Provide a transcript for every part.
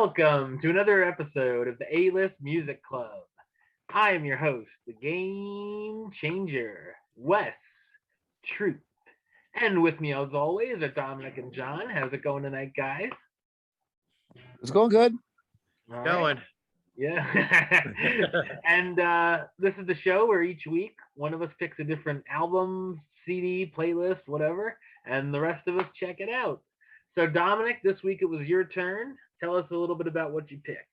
Welcome to another episode of the A-List Music Club. I am your host, the Game Changer, Wes Truth. And with me, as always, are Dominic and John. How's it going tonight, guys? It's going good. All Going. right. Yeah. And this is the show where each week one of us picks a different album, CD, playlist, whatever, and the rest of us check it out. So, Dominic, this week it was your turn. Tell us a little bit about what you picked.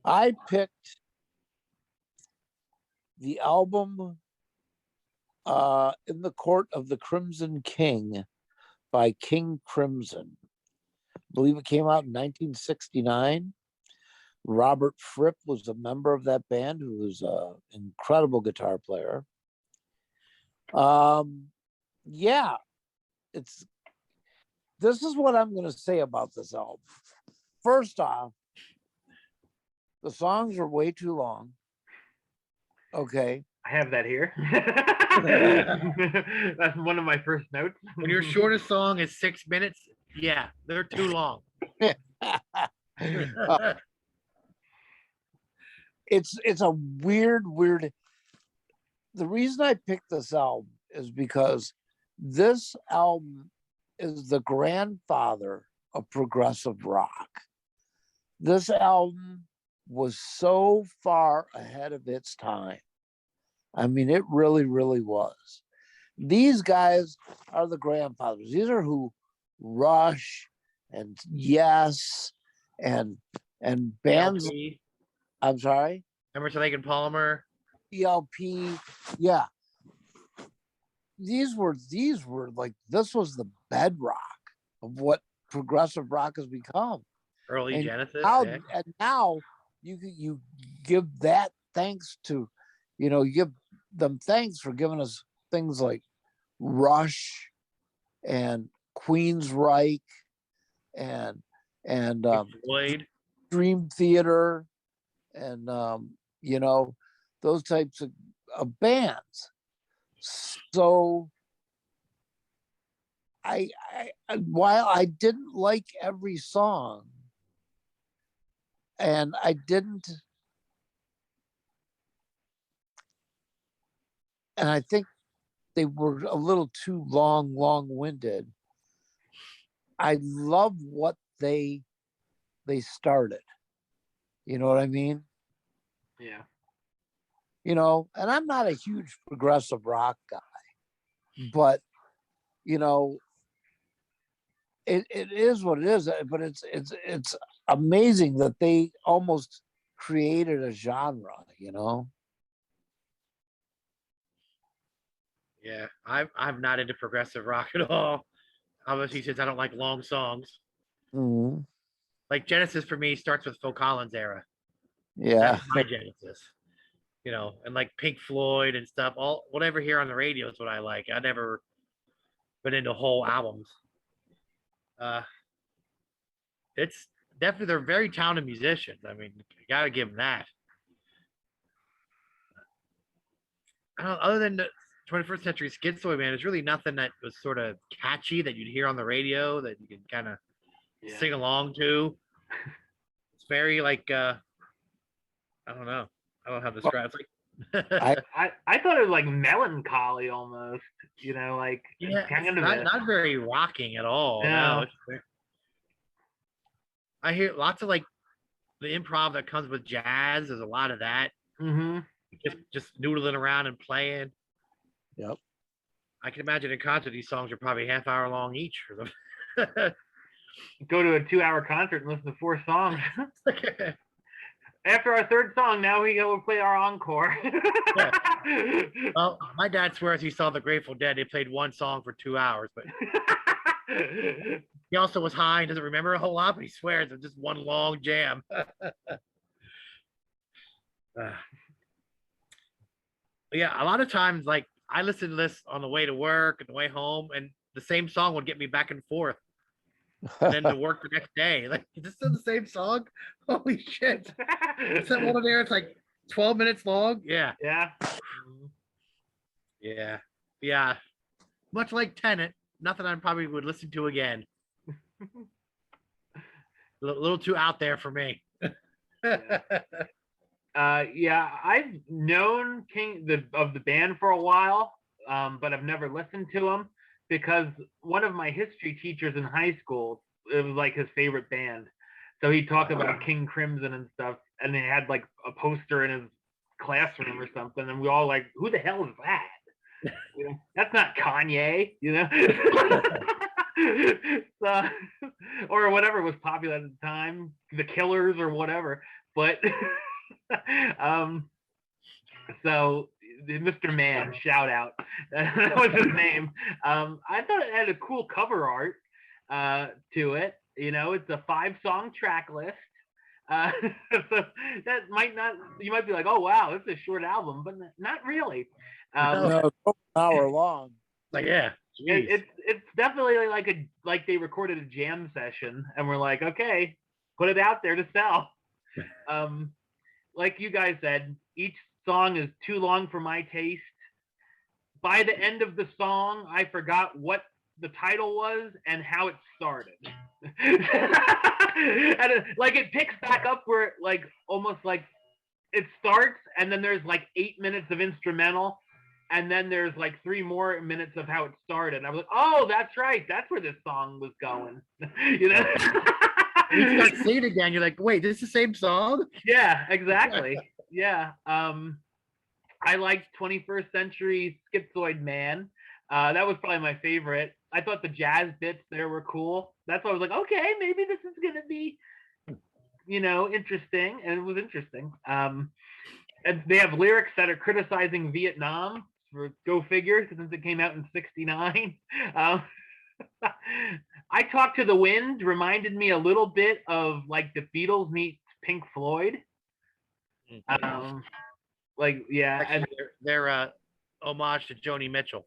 I picked the album In the Court of the Crimson King by King Crimson. I believe it came out in 1969. Robert Fripp was a member of that band, who was an incredible guitar player. This is what I'm going to say about this album. First off, the songs are way too long. Okay. I have that here. That's one of my first notes. When your shortest song is 6 minutes, yeah, they're too long. It's a weird. The reason I picked this album is because this album is the grandfather of progressive rock. This album was so far ahead of its time. I mean, it really, really was. These guys are the grandfathers. These are who Rush and Yes and bands. ELP, I'm sorry? Emerson, Lake and Palmer. ELP. Yeah. These were like, this was the bedrock of what progressive rock has become. Early And Genesis. Now, yeah. and now you give that thanks to, you give them thanks for giving us things like Rush and Queensryche and Floyd. Dream Theater and those types of bands. So I while I didn't like every song, and I think they were a little too long-winded. I love what they started. You know what I mean? Yeah. And I'm not a huge progressive rock guy, but it is what it is. But it's amazing that they almost created a genre. Yeah, I'm not into progressive rock at all. Obviously, since I don't like long songs. Mm-hmm. Like Genesis for me starts with Phil Collins era. Yeah, that's my Genesis. And like Pink Floyd and stuff. All whatever here on the radio is what I like. I never been into whole albums. It's definitely, they're very talented musicians. I mean, you gotta give them that. I don't know, other than the 21st Century Schizoid, man, there's really nothing that was sort of catchy that you'd hear on the radio that you can kind of sing along to. It's very like I don't know. I don't know how to describe it. It's like I thought it was like melancholy almost, like kind of not very rocking at all. No. I hear lots of like the improv that comes with jazz. There's a lot of that. Mm-hmm. Just noodling around and playing. Yep. I can imagine in concert these songs are probably half-hour long each. Go to a 2-hour concert and listen to 4 songs. After our third song, now we go play our encore. Yeah. Well, my dad swears he saw the Grateful Dead. They played one song for 2 hours, but he also was high and doesn't remember a whole lot, but he swears it's just one long jam. Yeah, a lot of times, like, I listen to this on the way to work and the way home, and the same song would get me back and forth. And then to work the next day. Like, is this still the same song? Holy shit. Is that one of there? It's like 12 minutes long? Yeah. Yeah. Yeah. Yeah. Much like Tenet, nothing I probably would listen to again. little too out there for me. Yeah, I've known King of the band for a while, but I've never listened to him because one of my history teachers in high school, it was like his favorite band. So he talked about King Crimson and stuff, and they had like a poster in his classroom or something, and we all like, who the hell is that? You know, that's not Kanye, you know. So, or whatever was popular at the time, the Killers or whatever. But so Mr. Man, shout out. That was his name. I thought it had a cool cover art to it. You know, it's a 5-song track list. So that might not, you might be like, oh wow, this is a short album, but not really. No, an hour long. Like, yeah, it's definitely like they recorded a jam session and we're like, okay, put it out there to sell. Like you guys said, each song is too long for my taste. By the end of the song, I forgot what the title was and how it started. And it picks back up where almost like it starts and then there's like 8 minutes of instrumental and then there's like 3 more minutes of how it started. I was like, oh, that's right. That's where this song was going. You know? You start seeing it again, you're like, wait, this is the same song? Yeah, exactly. Yeah. I liked 21st Century Schizoid Man. That was probably my favorite. I thought the jazz bits there were cool. That's why I was like, okay, maybe this is going to be, you know, interesting. And it was interesting. And they have lyrics that are criticizing Vietnam, for go figure, since it came out in '69. I Talk to the Wind reminded me a little bit of like the Beatles meets Pink Floyd. Like, yeah. Actually, they're homage to Joni Mitchell.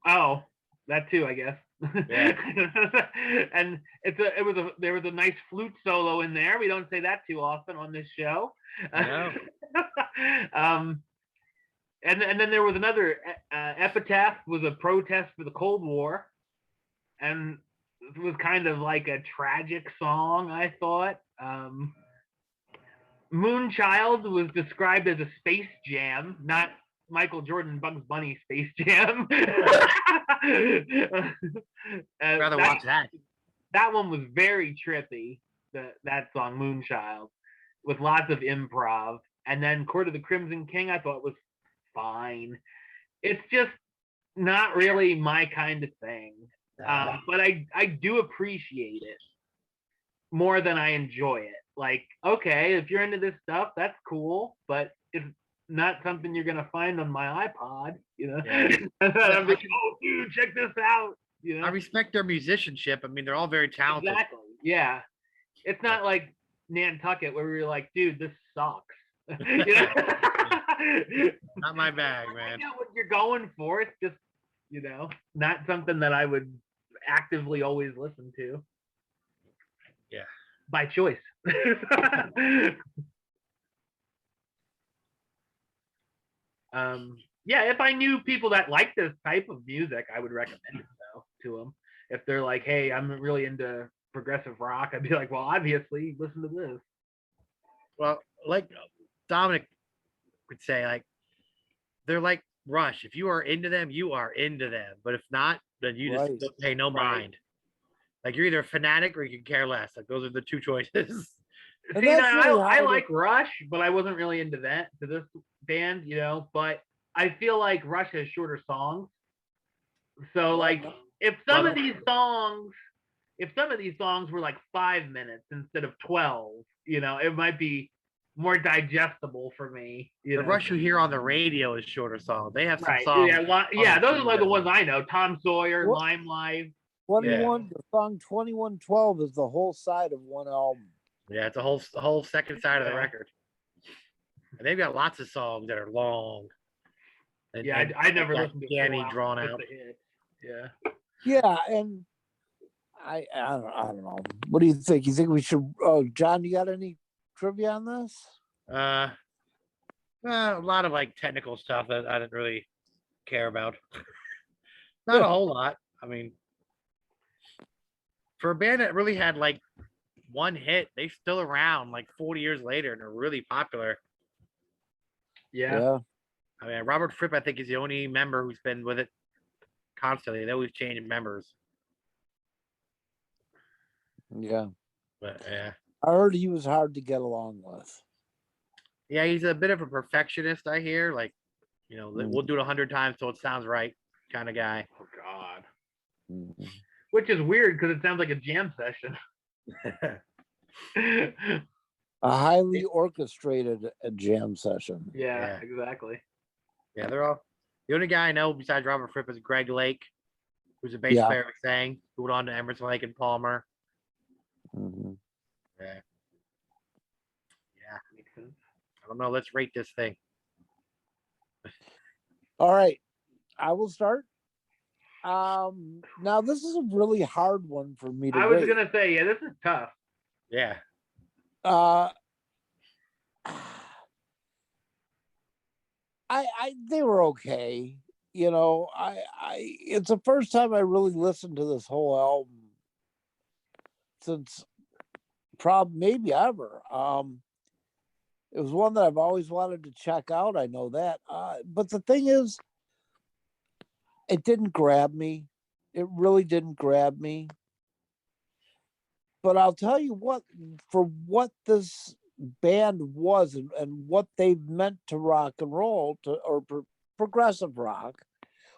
Oh, that too, I guess. Yeah. And there was a nice flute solo in there. We don't say that too often on this show. No. And then there was another Epitaph was a protest for the Cold War, and it was kind of like a tragic song, I thought. Moonchild was described as a space jam, not Michael Jordan Bugs Bunny Space Jam. I'd rather watch that. That one was very trippy, that song, Moonchild, with lots of improv. And then Court of the Crimson King, I thought was fine. It's just not really my kind of thing. But I do appreciate it more than I enjoy it. Like, okay, if you're into this stuff, that's cool, but it's not something you're gonna find on my iPod, you know. Yeah. I'm like, oh, dude, check this out. You know, I respect their musicianship. I mean, they're all very talented. Exactly. Yeah, it's not like Nantucket where we were like, dude, this sucks. You know? Not my bag, man. You know what you're going for. It's just, you know, not something that I would actively always listen to. Yeah. By choice. Yeah, if I knew people that like this type of music, I would recommend it though to them. If they're like, hey, I'm really into progressive rock, I'd be like, well, obviously, listen to this. Well, like Dominic would say, like, they're like Rush. If you are into them, you are into them. But if not, then you just don't pay no mind. Like, you're either a fanatic or you can care less. Like, those are the two choices. See, I like Rush, but I wasn't really into this band, you know. But I feel like Rush has shorter songs. So, like, if some of these songs were like 5 minutes instead of 12, you know, it might be more digestible for me. The Rush you hear on the radio is shorter songs. They have some songs. Yeah, those are like the ones I know. Tom Sawyer, Limelight. 21, the song 2112 is the whole side of one album. Yeah, it's a whole second side of the record. And they've got lots of songs that are long. And I never listened to any drawn out. Yeah. Yeah, and I don't know. What do you think? You think we should? Oh, John, you got any trivia on this? A lot of like technical stuff that I didn't really care about. Not a whole lot. I mean, for a band that really had like one hit. They're still around like 40 years later, and they're really popular. Yeah. I mean, Robert Fripp, I think, is the only member who's been with it constantly. They always change members. Yeah. But yeah. I heard he was hard to get along with. Yeah, he's a bit of a perfectionist, I hear. Like, we'll do it 100 times till it sounds right kind of guy. Oh, God. Mhm. Which is weird because it sounds like a jam session. A highly orchestrated jam session. Yeah, exactly. Yeah, they're all. The only guy I know besides Robert Fripp is Greg Lake, who's a bass player with Sang, who went on to Emerson, Lake and Palmer. Mm-hmm. Yeah. Makes sense. I don't know. Let's rate this thing. All right, I will start. Now this is a really hard one for me to rate. I was gonna say, yeah, this is tough. Yeah. They were okay. It's the first time I really listened to this whole album since maybe ever. It was one that I've always wanted to check out. I know that. But the thing is, it didn't grab me. It really didn't grab me. But I'll tell you what, for what this band was and what they meant to rock and roll or progressive rock,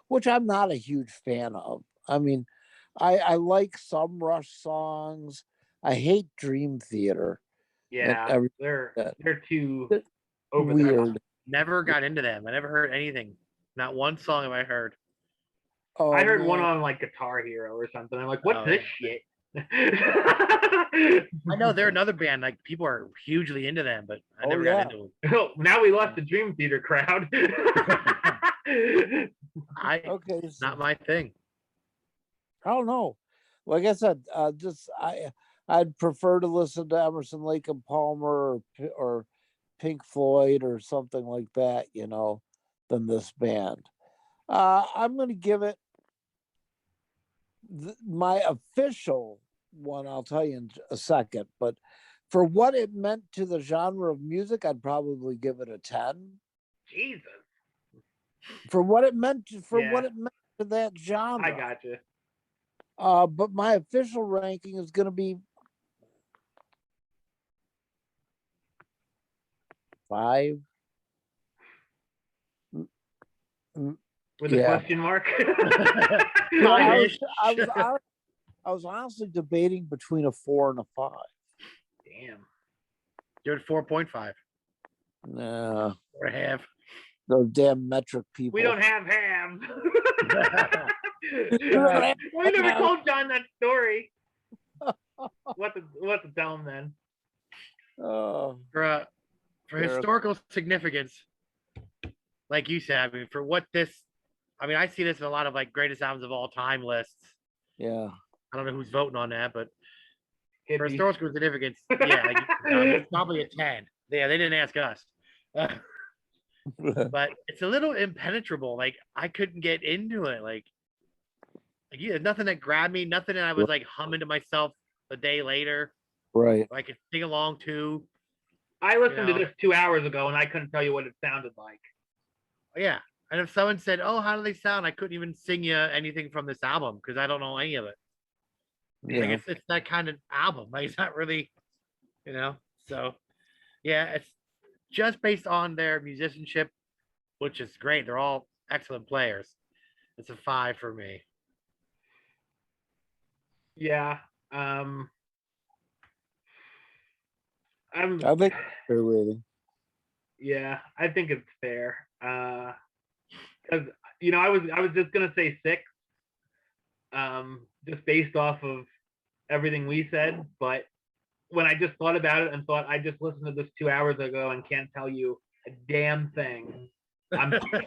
which I'm not a huge fan of. I mean, I like some Rush songs. I hate Dream Theater. Yeah, they're too over weird. Never got into them. I never heard anything. Not one song have I heard. Oh, I heard one on like Guitar Hero or something. I'm like, what's this shit? I know they're another band. Like people are hugely into them, but I never got into them. Oh, now we lost the Dream Theater crowd. It's not my thing. I don't know. Like I said, I'd prefer to listen to Emerson, Lake and Palmer or Pink Floyd or something like that, than this band. I'm going to give it my official one. I'll tell you in a second, but for what it meant to the genre of music, I'd probably give it a 10. Jesus. For what it meant what it meant to that genre. I got you. But my official ranking is going to be 5. With a question mark? I was honestly debating between a 4 and a 5. Damn. You're at 4.5. Nah. Or half. Those damn metric people. We don't have halves. We never told John that story. What to tell him then? For historical significance, like you said, I mean, for what this, I mean, I see this in a lot of like greatest albums of all time lists. Yeah. I don't know who's voting on that, but for historical significance, yeah, it's probably a 10. Yeah, they didn't ask us. But it's a little impenetrable. Like I couldn't get into it. Like nothing that grabbed me, nothing that I was like humming to myself a day later. Right. I could sing along to. I listened to this 2 hours ago and I couldn't tell you what it sounded like. Yeah. And if someone said, "Oh, how do they sound?" I couldn't even sing you anything from this album because I don't know any of it. Yeah. Like it's that kind of album. Like it's not really, So yeah, it's just based on their musicianship, which is great. They're all excellent players. It's a 5 for me. Yeah. I think fair rating. Yeah, I think it's fair. Because I was just gonna say 6. Just based off of everything we said, but when I just thought about it and thought I just listened to this 2 hours ago and can't tell you a damn thing, I'm because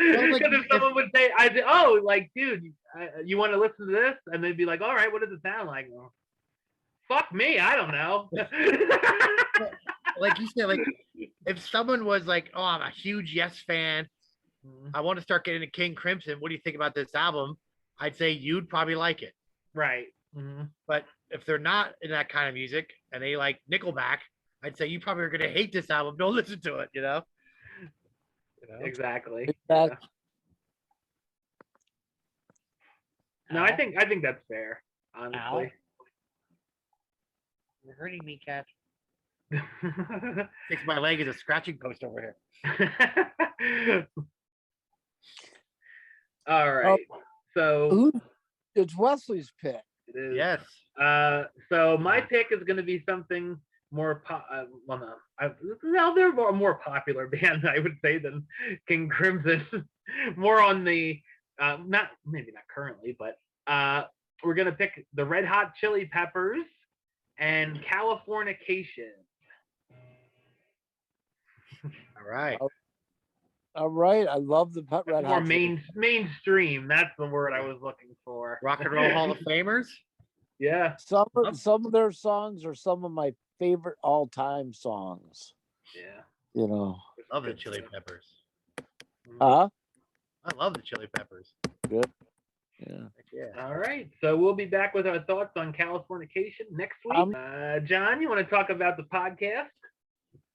if someone would say, I'd say, "Oh, like, dude, you want to listen to this?" And they'd be like, "All right, what does it sound like?" Well, fuck me, I don't know. Like you said, like if someone was like, "Oh, I'm a huge Yes fan. I want to start getting into King Crimson. What do you think about this album?" I'd say you'd probably like it. Right. Mhm. But if they're not in that kind of music and they like Nickelback, I'd say you probably are going to hate this album. Don't listen to it, you know? Exactly. Exactly. No, I think that's fair, honestly. Ow. You're hurting me, cat. Thinks my leg is a scratching post over here. All right. So it's Wesley's pick. it is. Yes. So my pick is going to be something more they're a more popular band, I would say, than King Crimson. More on the not currently, but we're going to pick the Red Hot Chili Peppers and Californication. All right. All right. I love the Red More Hot. mainstream. That's the word I was looking for. Rock and Roll Hall of Famers. Yeah. Some of their songs are some of my favorite all-time songs. Yeah. You know. Love the Chili Peppers. Huh? I love the Chili Peppers. Good. Yeah. Yeah. All right. So we'll be back with our thoughts on Californication next week. John, you want to talk about the podcast?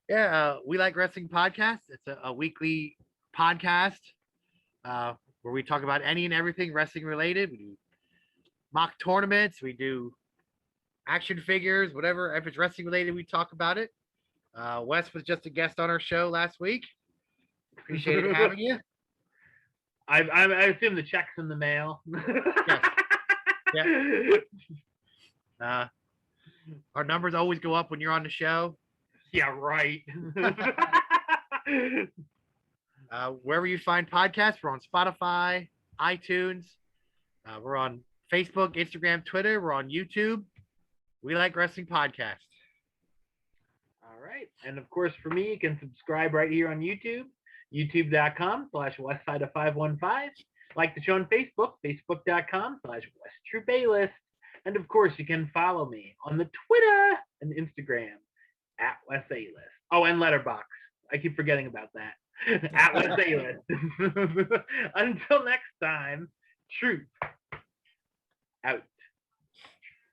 Yeah. We Like Wrestling Podcast. It's a weekly podcast where we talk about any and everything wrestling related. We do mock tournaments. We do action figures, whatever. If it's wrestling related, we talk about it. Wes was just a guest on our show last week. Appreciated having you. I assume the check's in the mail. Yes. Yeah. Our numbers always go up when you're on the show. Yeah, right. Wherever you find podcasts, we're on Spotify, iTunes. We're on Facebook, Instagram, Twitter. We're on YouTube. We Like Wrestling Podcast. All right. And of course, for me, you can subscribe right here on YouTube, youtube.com/Westside of 515. Like the show on Facebook, facebook.com/WestTrueBaylist. And of course, you can follow me on the Twitter and Instagram @WesAList. Oh, and Letterboxd. I keep forgetting about that. @WesAList. Until next time, truth out.